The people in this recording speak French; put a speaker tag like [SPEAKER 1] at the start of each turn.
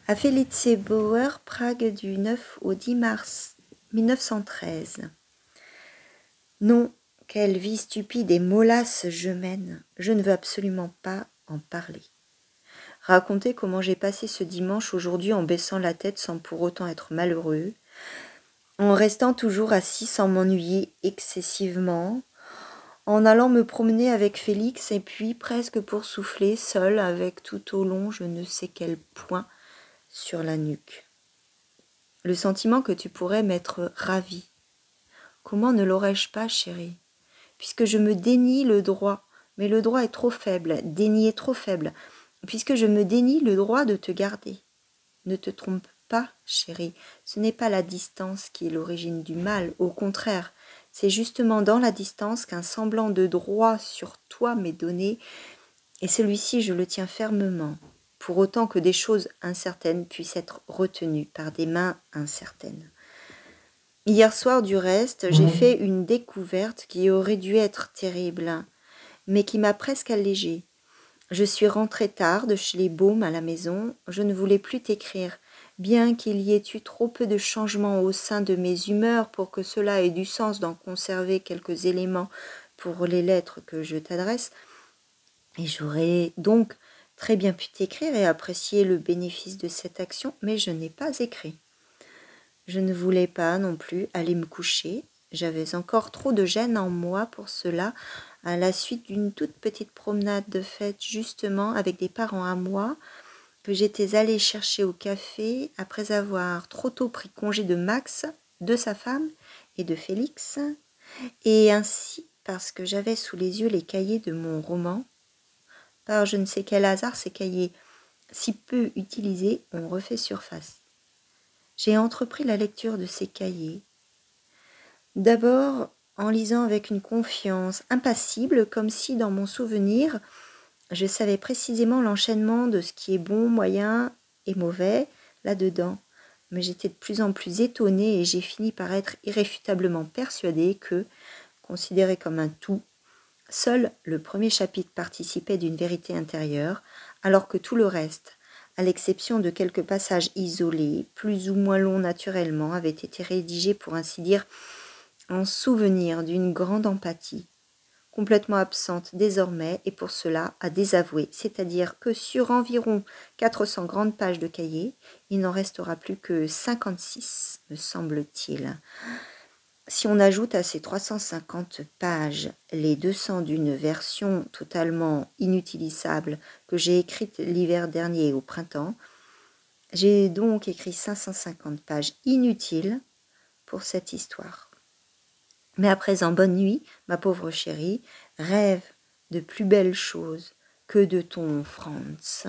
[SPEAKER 1] À Felice Bauer, Prague du 9 au 10 mars 1913. Non, quelle vie stupide et mollasse je mène, je ne veux absolument pas en parler. Raconter comment j'ai passé ce dimanche aujourd'hui en baissant la tête sans pour autant être malheureux, en restant toujours assis sans m'ennuyer excessivement, en allant me promener avec Félix et puis presque pour souffler, seul avec tout au long je ne sais quel point sur la nuque. Le sentiment que tu pourrais m'être ravi. Comment ne l'aurais-je pas, chérie? Puisque je me dénie le droit, mais le droit est trop faible, dénier trop faible, puisque je me dénie le droit de te garder. Ne te trompe pas, chérie, ce n'est pas la distance qui est l'origine du mal, au contraire, c'est justement dans la distance qu'un semblant de droit sur toi m'est donné, et celui-ci je le tiens fermement, pour autant que des choses incertaines puissent être retenues par des mains incertaines. Hier soir, du reste, j'ai fait une découverte qui aurait dû être terrible, mais qui m'a presque allégée. Je suis rentrée tard de chez les Baumes à la maison. Je ne voulais plus t'écrire, bien qu'il y ait eu trop peu de changements au sein de mes humeurs pour que cela ait du sens d'en conserver quelques éléments pour les lettres que je t'adresse. Et j'aurais donc très bien pu t'écrire et apprécier le bénéfice de cette action, mais je n'ai pas écrit. Je ne voulais pas non plus aller me coucher. J'avais encore trop de gêne en moi pour cela, à la suite d'une toute petite promenade de fête justement avec des parents à moi, que j'étais allée chercher au café après avoir trop tôt pris congé de Max, de sa femme et de Félix, et ainsi parce que j'avais sous les yeux les cahiers de mon roman. Par je ne sais quel hasard, ces cahiers, si peu utilisés, ont refait surface. J'ai entrepris la lecture de ces cahiers. D'abord en lisant avec une confiance impassible, comme si dans mon souvenir, je savais précisément l'enchaînement de ce qui est bon, moyen et mauvais là-dedans. Mais j'étais de plus en plus étonnée et j'ai fini par être irréfutablement persuadée que, considéré comme un tout, seul le premier chapitre participait d'une vérité intérieure, alors que tout le reste, à l'exception de quelques passages isolés, plus ou moins longs naturellement, avait été rédigé pour ainsi dire en souvenir d'une grande empathie, complètement absente désormais et pour cela à désavouer, c'est-à-dire que sur environ 400 grandes pages de cahier, il n'en restera plus que 56, me semble-t-il. Si on ajoute à ces 350 pages les 200 d'une version totalement inutilisable que j'ai écrite l'hiver dernier au printemps, j'ai donc écrit 550 pages inutiles pour cette histoire. Mais à présent, bonne nuit, ma pauvre chérie, rêve de plus belles choses que de ton Franz.